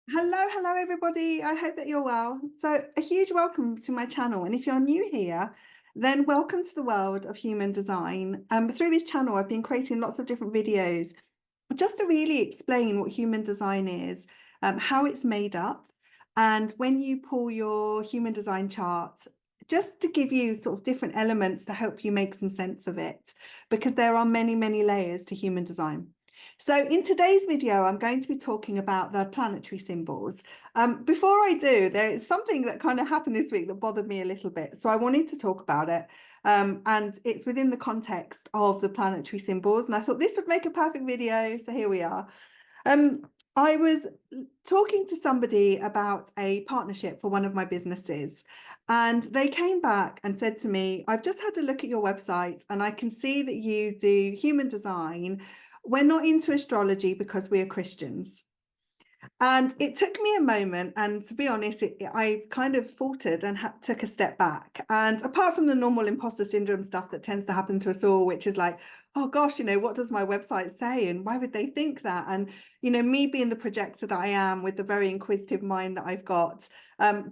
Hello everybody. I hope that you're well. So a huge welcome to my channel. And if you're new here, then welcome to the world of human design. Through this channel, I've been creating lots of different videos just to really explain what human design is, how it's made up, and when you pull your human design chart, just to give you sort of different elements to help you make some sense of it, because there are many layers to human design. So in today's video, I'm going to be talking about the planetary symbols. Before I do, there is something that kind of happened this week that bothered me a little bit. So I wanted to talk about it. And it's within the context of the planetary symbols. And I thought this would make a perfect video. So here we are. I was talking to somebody about a partnership for one of my businesses, and they came back and said to me, I've just had a look at your website and I can see that you do human design. We're not into astrology because we are Christians. And it took me a moment, and to be honest, I kind of faltered and took a step back. And apart from the normal imposter syndrome stuff that tends to happen to us all, which is like, oh gosh, what does my website say? And why would they think that? And, me being the projector that I am with the very inquisitive mind that I've got,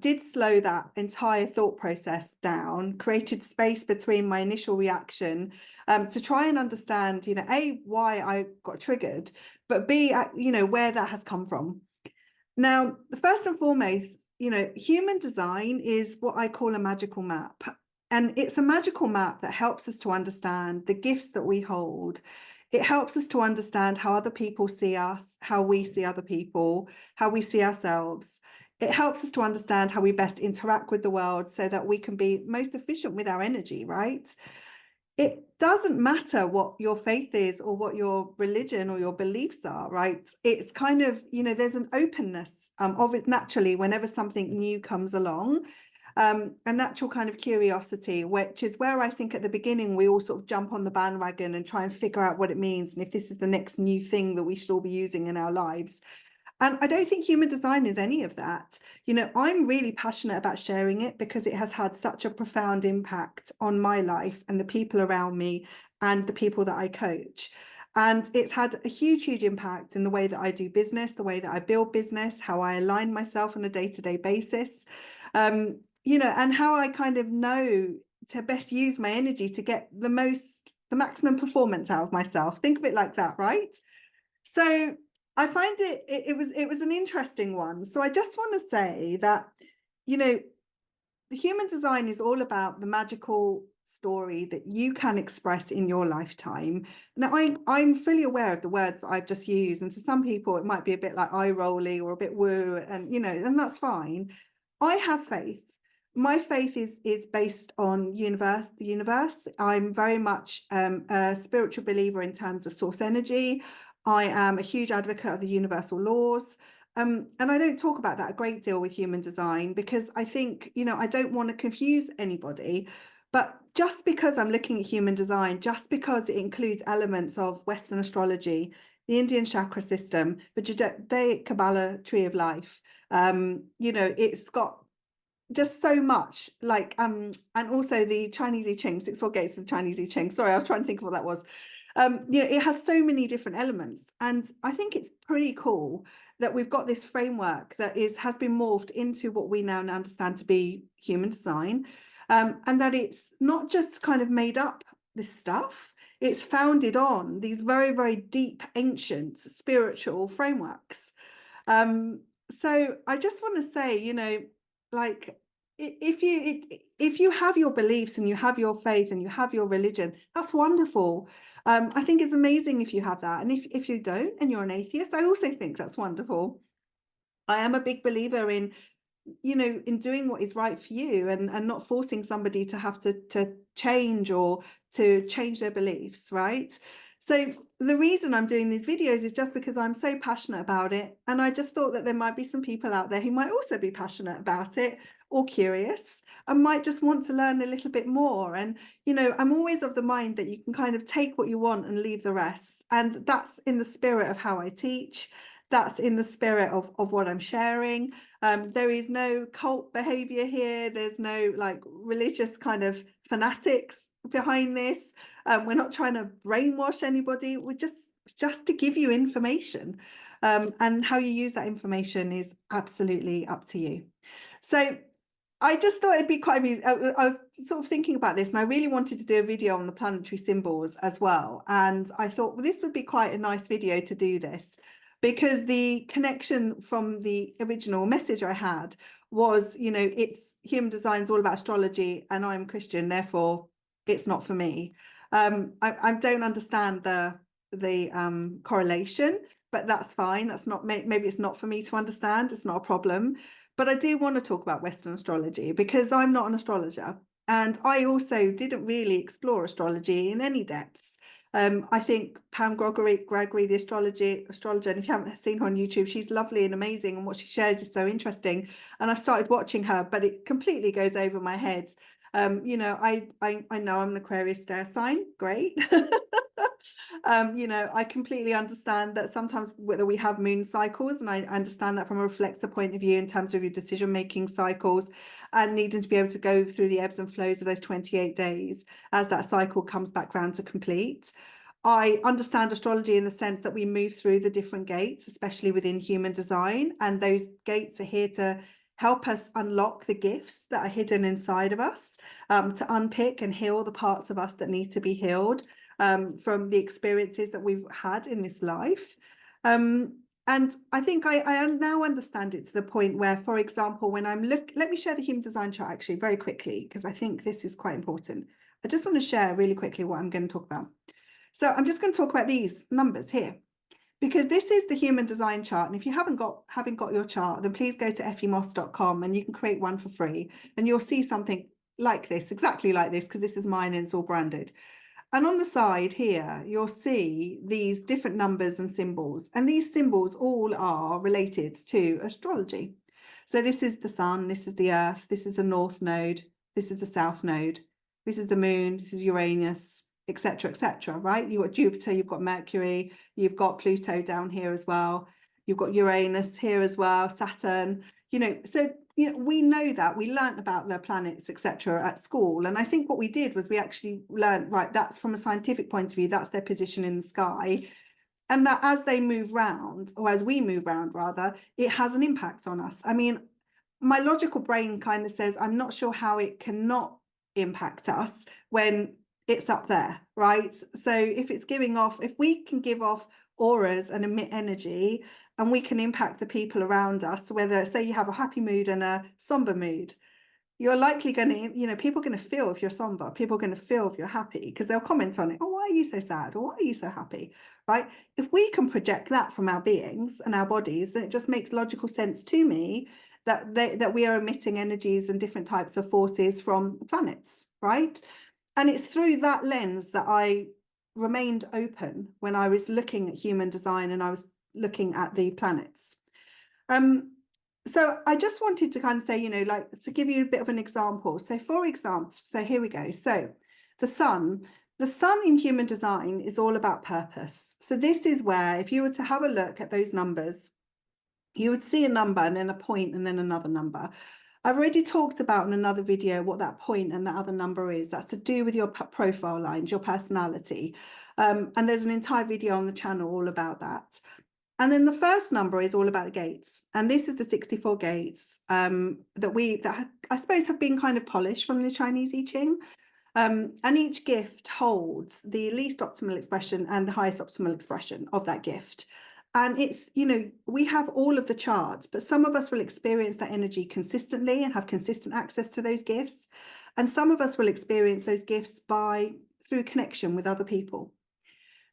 did slow that entire thought process down, created space between my initial reaction to try and understand, A, why I got triggered, but B, where that has come from. Now, first and foremost, human design is what I call a magical map. And it's a magical map that helps us to understand the gifts that we hold. It helps us to understand how other people see us, how we see other people, how we see ourselves. It helps us to understand how we best interact with the world so that we can be most efficient with our energy, right? It doesn't matter what your faith is or what your religion or your beliefs are, right? It's kind of, there's an openness of it naturally whenever something new comes along, a natural kind of curiosity, which is where I think at the beginning we all sort of jump on the bandwagon and try and figure out what it means and if this is the next new thing that we should all be using in our lives. And I don't think human design is any of that. I'm really passionate about sharing it because it has had such a profound impact on my life and the people around me and the people that I coach. And it's had a huge impact in the way that I do business, the way that I build business, how I align myself on a day-to-day basis, and how I kind of know to best use my energy to get the maximum performance out of myself. Think of it like that, right? So I find it was an interesting one. So I just want to say that, the human design is all about the magical story that you can express in your lifetime. Now, I'm fully aware of the words I've just used, and to some people it might be a bit like eye rolly or a bit woo, and and that's fine. I have faith. My faith is based on the universe. I'm very much a spiritual believer in terms of source energy. I am a huge advocate of the universal laws. And I don't talk about that a great deal with human design because I think, I don't want to confuse anybody. But just because I'm looking at human design, just because it includes elements of Western astrology, the Indian chakra system, the Judaic Kabbalah tree of life, it's got just so much and also the Chinese I Ching, 64 gates of the Chinese I Ching. Sorry, I was trying to think of what that was. It has so many different elements, and I think it's pretty cool that we've got this framework that has been morphed into what we now understand to be human design, and that it's not just kind of made up this stuff. It's founded on these very deep, ancient spiritual frameworks. So I just want to say, like if you have your beliefs and you have your faith and you have your religion, that's wonderful. I think it's amazing if you have that. And if you don't and you're an atheist, I also think that's wonderful. I am a big believer in doing what is right for you and not forcing somebody to have to change or to change their beliefs, right? So the reason I'm doing these videos is just because I'm so passionate about it. And I just thought that there might be some people out there who might also be passionate about it or curious and might just want to learn a little bit more. And, I'm always of the mind that you can kind of take what you want and leave the rest. And that's in the spirit of how I teach. That's in the spirit of what I'm sharing. There is no cult behavior here. There's no religious kind of fanatics behind this. We're not trying to brainwash anybody. We're just to give you information. And how you use that information is absolutely up to you. So I just thought it'd be quite amusing. I was sort of thinking about this, and I really wanted to do a video on the planetary symbols as well. And I thought, well, this would be quite a nice video to do this, because the connection from the original message I had was, you know, it's human design is all about astrology, and I'm Christian, therefore it's not for me. I don't understand the correlation, but that's fine. That's not, maybe it's not for me to understand. It's not a problem. But I do want to talk about Western astrology, because I'm not an astrologer. And I also didn't really explore astrology in any depths. I think Pam Gregory, the astrologer, and if you haven't seen her on YouTube, she's lovely and amazing, and what she shares is so interesting. And I've started watching her, but it completely goes over my head. You know, I know I'm an Aquarius star sign, great. You know, I completely understand that sometimes whether we have moon cycles, and I understand that from a reflector point of view in terms of your decision-making cycles and needing to be able to go through the ebbs and flows of those 28 days as that cycle comes back round to complete. I understand astrology in the sense that we move through the different gates, especially within human design, and those gates are here to help us unlock the gifts that are hidden inside of us, to unpick and heal the parts of us that need to be healed from the experiences that we've had in this life. And I think I now understand it to the point where, for example, when let me share the human design chart actually very quickly, because I think this is quite important. I just want to share really quickly what I'm going to talk about. So I'm just going to talk about these numbers here, because this is the human design chart. And if you haven't got your chart, then please go to effiemoss.com and you can create one for free, and you'll see something like this, exactly like this, because this is mine and it's all branded. And on the side here, you'll see these different numbers and symbols, and these symbols all are related to astrology. So this is the sun, this is the earth, this is the north node, this is the south node, this is the moon, this is Uranus, etc., right? You've got Jupiter, you've got Mercury, you've got Pluto down here as well, you've got Uranus here as well, Saturn, you know, so you know, we know that we learned about the planets, etc., at school. And I think what we did was we actually learned, right, that's from a scientific point of view, that's their position in the sky. And that as they move round, or as we move round rather, it has an impact on us. I mean, my logical brain kind of says, I'm not sure how it cannot impact us when it's up there, right? So if it's giving off, if we can give off auras and emit energy, and we can impact the people around us, whether, say, you have a happy mood and a somber mood, you're likely going to, you know, people are going to feel if you're somber, people are going to feel if you're happy, because they'll comment on it. Oh, why are you so sad? Or why are you so happy? Right? If we can project that from our beings and our bodies, then it just makes logical sense to me that we are emitting energies and different types of forces from the planets, right? And it's through that lens that I remained open when I was looking at human design and I was looking at the planets. So I just wanted to kind of say, you know, like, to give you a bit of an example. So for example, so here we go. So the sun in human design is all about purpose. So this is where, if you were to have a look at those numbers, you would see a number and then a point and then another number. I've already talked about in another video what that point and that other number is. That's to do with your profile lines, your personality. And there's an entire video on the channel all about that. And then the first number is all about the gates. And this is the 64 gates that I suppose have been kind of polished from the Chinese I Ching. And each gift holds the least optimal expression and the highest optimal expression of that gift. And it's, you know, we have all of the charts, but some of us will experience that energy consistently and have consistent access to those gifts. And some of us will experience those gifts through connection with other people.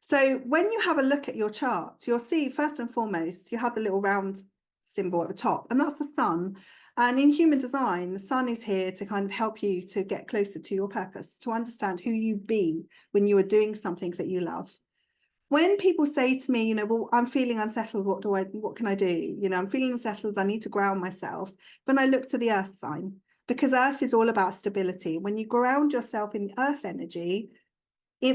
So when you have a look at your charts, you'll see, first and foremost, you have the little round symbol at the top, and that's the sun. And in human design, the sun is here to kind of help you to get closer to your purpose, to understand who you be when you are doing something that you love. When people say to me, you know, well, I'm feeling unsettled, what can I do? You know, I'm feeling unsettled, I need to ground myself. Then I look to the earth sign, because earth is all about stability. When you ground yourself in earth energy,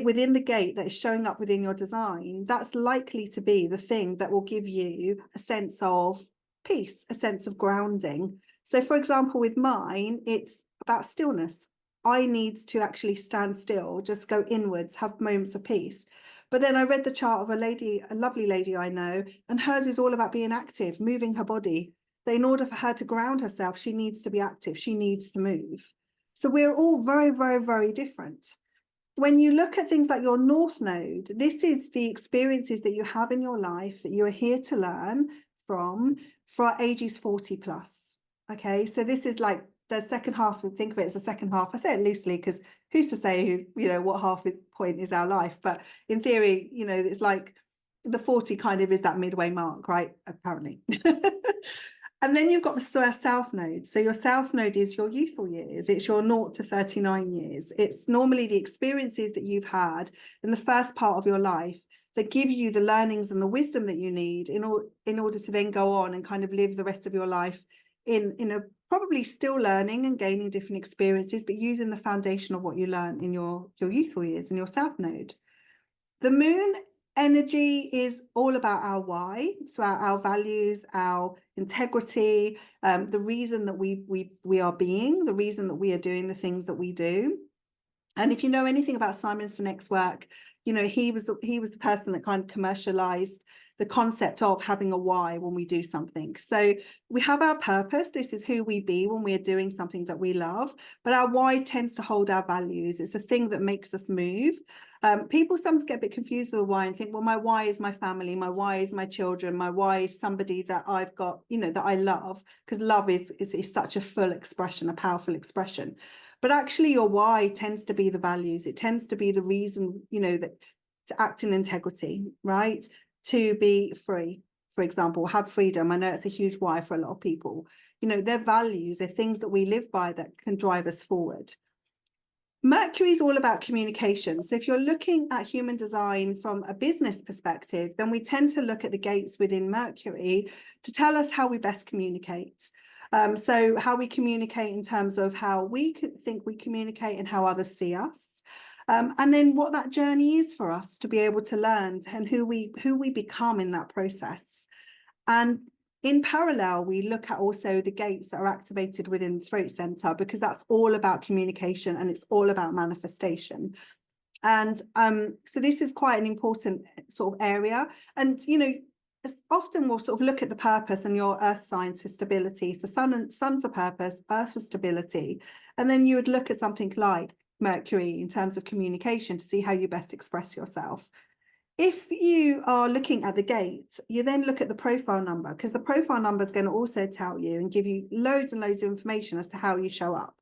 within the gate that is showing up within your design, that's likely to be the thing that will give you a sense of peace, a sense of grounding. So for example, with mine, it's about stillness. I need to actually stand still, just go inwards, have moments of peace. But then I read the chart of a lovely lady I know, and hers is all about being active, moving her body. That in order for her to ground herself, she needs to be active, she needs to move. So we're all very, very, very different. When you look at things like your North Node, this is the experiences that you have in your life that you are here to learn from for ages 40 plus. Okay, so this is like the second half. Think of it as the second half. I say it loosely because who's to say what half point is our life? But in theory, it's like the 40 kind of is that midway mark, right? Apparently. And then you've got the South Node. So your South Node is your youthful years. It's your 0 to 39 years. It's normally the experiences that you've had in the first part of your life that give you the learnings and the wisdom that you need in order to then go on and kind of live the rest of your life in a probably still learning and gaining different experiences, but using the foundation of what you learn in your youthful years in your South Node. The Moon energy is all about our why, so our values, our integrity, the reason that we are being, the reason that we are doing the things that we do. And if you know anything about Simon Sinek's work, he was the person that kind of commercialized the concept of having a why when we do something. So we have our purpose. This is who we be when we are doing something that we love, but our why tends to hold our values. It's a thing that makes us move. People sometimes get a bit confused with the why and think, well, my why is my family, my why is my children, my why is somebody that I've got, that I love, because love is such a full expression, a powerful expression. But actually your why tends to be the values. It tends to be the reason, that to act in integrity, right? To be free, for example, have freedom. I know it's a huge why for a lot of people. Their values, they're things that we live by that can drive us forward. Mercury is all about communication. So if you're looking at human design from a business perspective, then we tend to look at the gates within Mercury to tell us how we best communicate. So how we communicate in terms of how we think we communicate and how others see us. And then what that journey is for us to be able to learn and who we become in that process. And in parallel, we look at also the gates that are activated within the throat center, because that's all about communication and it's all about manifestation. And so this is quite an important sort of area. And, often we'll sort of look at the purpose and your earth sign for stability. So sun for purpose, earth for stability. And then you would look at something like Mercury in terms of communication to see how you best express yourself. If you are looking at the gate, you then look at the profile number, because the profile number is going to also tell you and give you loads and loads of information as to how you show up.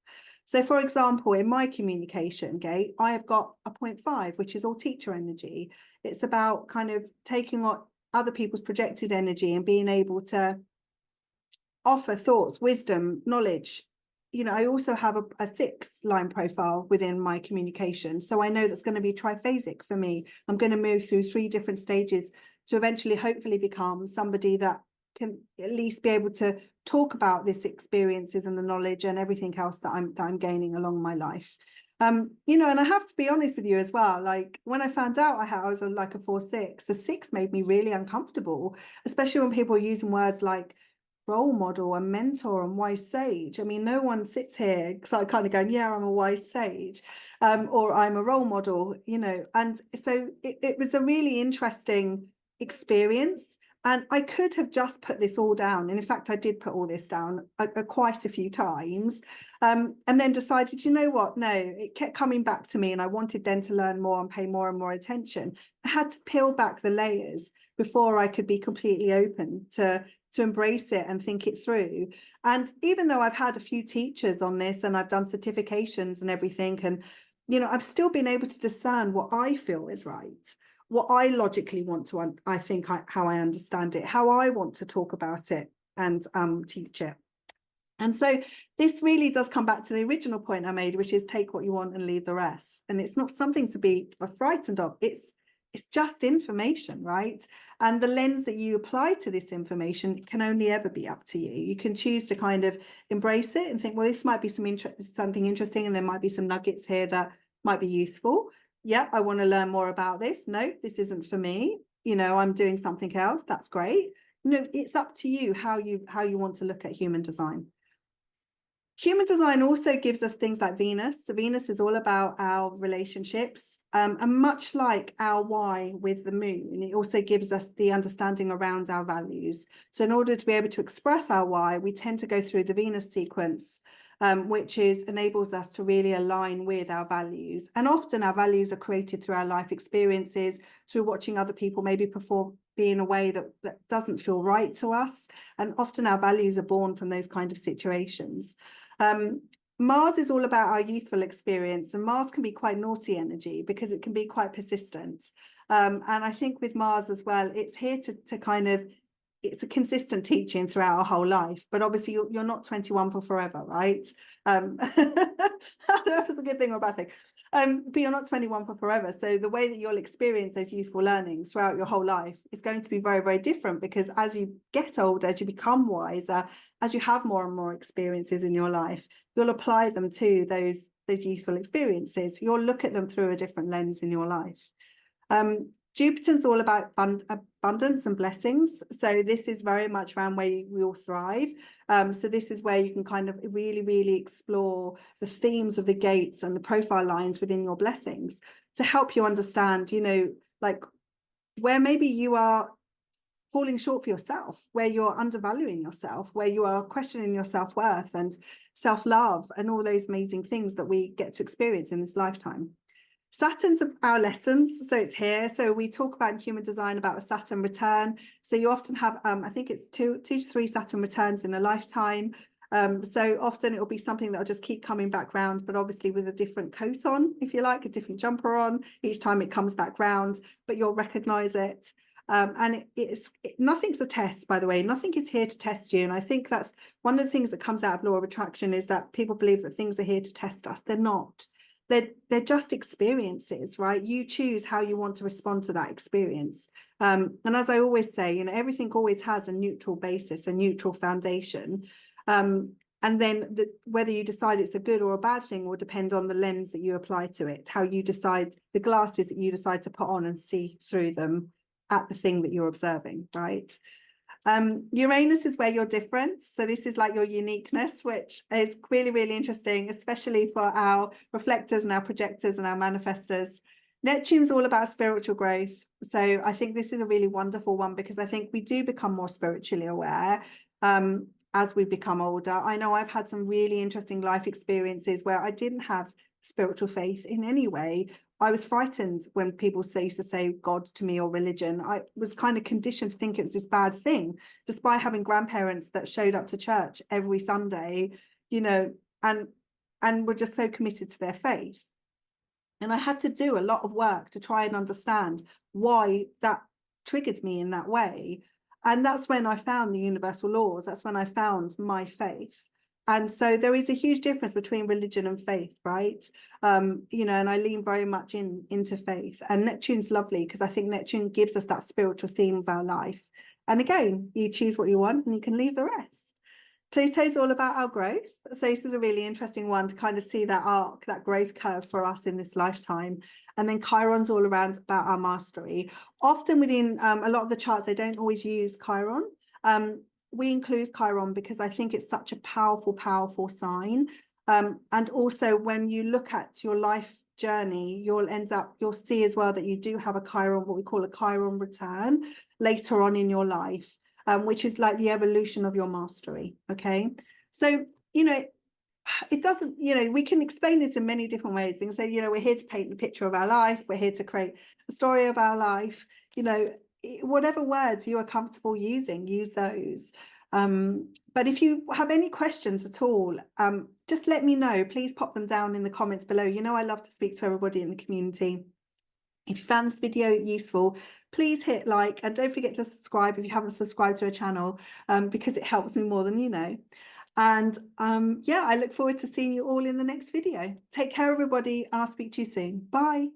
So for example, in my communication gate, I have got a 0.5, which is all teacher energy. It's about kind of taking on other people's projected energy and being able to offer thoughts, wisdom, knowledge. I also have a 6 line profile within my communication. So I know that's going to be triphasic for me. I'm going to move through 3 different stages to eventually, hopefully become somebody that can at least be able to talk about this experiences and the knowledge and everything else that I'm gaining along my life. And I have to be honest with you as well, like when I found out I was like a 4/6, the 6 made me really uncomfortable, especially when people are using words like role model and mentor and wise sage. I mean, no one sits here because I kind of going, yeah, I'm a wise sage, or I'm a role model, and so it was a really interesting experience. And I could have just put this all down. And in fact, I did put all this down quite a few times, and then decided, you know what? No, it kept coming back to me. And I wanted then to learn more and pay more and more attention. I had to peel back the layers before I could be completely open to embrace it and think it through. And even though I've had a few teachers on this and I've done certifications and everything, and, I've still been able to discern what I feel is right, what I logically want to, how I understand it, how I want to talk about it and teach it. And so this really does come back to the original point I made, which is take what you want and leave the rest. And it's not something to be frightened of. It's just information, right? And the lens that you apply to this information can only ever be up to you. You can choose to kind of embrace it and think, well, this might be something interesting, and there might be some nuggets here that might be useful. Yeah, I want to learn more about this. No, this isn't for me. I'm doing something else. That's great. It's up to you how you want to look at human design. Human design also gives us things like Venus. So Venus is all about our relationships, and much like our why with the moon, it also gives us the understanding around our values. So in order to be able to express our why, we tend to go through the Venus sequence, which enables us to really align with our values. And often our values are created through our life experiences, through watching other people maybe be in a way that doesn't feel right to us. And often our values are born from those kind of situations. Mars is all about our youthful experience, and Mars can be quite naughty energy because it can be quite persistent. And I think with Mars as well, it's here to kind of, it's a consistent teaching throughout our whole life, but obviously you're not 21 for forever, right? I don't know if it's a good thing or a bad thing. But you're not 21 for forever. So the way that you'll experience those youthful learnings throughout your whole life is going to be very, very different, because as you get older, as you become wiser, as you have more and more experiences in your life, you'll apply them to those youthful experiences. You'll look at them through a different lens in your life. Jupiter's all about abundance and blessings. So this is very much around where we all thrive. So this is where you can kind of really, really explore the themes of the gates and the profile lines within your blessings to help you understand, you know, like where maybe you are falling short for yourself, where you're undervaluing yourself, where you are questioning your self-worth and self-love and all those amazing things that we get to experience in this lifetime. Saturn's our lessons, so it's here. So we talk about in human design about a Saturn return. So you often have, I think it's two to three Saturn returns in a lifetime. So often it'll be something that will just keep coming back round, but obviously with a different coat on, if you like, a different jumper on each time it comes back round, but you'll recognize it. And nothing's a test, by the way. Nothing is here to test you. And I think that's one of the things that comes out of law of attraction, is that people believe that things are here to test us. They're not. They're just experiences, right? You choose how you want to respond to that experience. And as I always say, you know, everything always has a neutral basis, a neutral foundation. And then whether you decide it's a good or a bad thing will depend on the lens that you apply to it, how you decide, the glasses that you decide to put on and see through them at the thing that you're observing, right? Uranus is where you're different. So this is like your uniqueness, which is really, really interesting, especially for our reflectors and our projectors and our manifestors. Neptune's all about spiritual growth. So I think this is a really wonderful one, because I think we do become more spiritually aware as we become older. I know I've had some really interesting life experiences where I didn't have spiritual faith in any way. I was frightened when people used to say God to me or religion. I was kind of conditioned to think it was this bad thing, despite having grandparents that showed up to church every Sunday, you know, and were just so committed to their faith. And I had to do a lot of work to try and understand why that triggered me in that way. And that's when I found the universal laws. That's when I found my faith. And so there is a huge difference between religion and faith, right? You know, and I lean very much into faith. And Neptune's lovely, because I think Neptune gives us that spiritual theme of our life. And again, you choose what you want and you can leave the rest. Pluto's all about our growth. So this is a really interesting one to kind of see that arc, that growth curve for us in this lifetime. And then Chiron's all around about our mastery. Often within a lot of the charts, they don't always use Chiron. We include Chiron because I think it's such a powerful, powerful sign. And also when you look at your life journey, you'll see as well that you do have a Chiron, what we call a Chiron return later on in your life, which is like the evolution of your mastery. Okay. So, you know, it doesn't, you know, we can explain this in many different ways. We can say, you know, we're here to paint the picture of our life. We're here to create the story of our life. You know, whatever words you are comfortable using, use those. But if you have any questions at all, just let me know. Please pop them down in the comments below. You know, I love to speak to everybody in the community. If you found this video useful, please hit like, and don't forget to subscribe if you haven't subscribed to a channel, because it helps me more than you know. And yeah, I look forward to seeing you all in the next video. Take care, everybody, and I'll speak to you soon. Bye.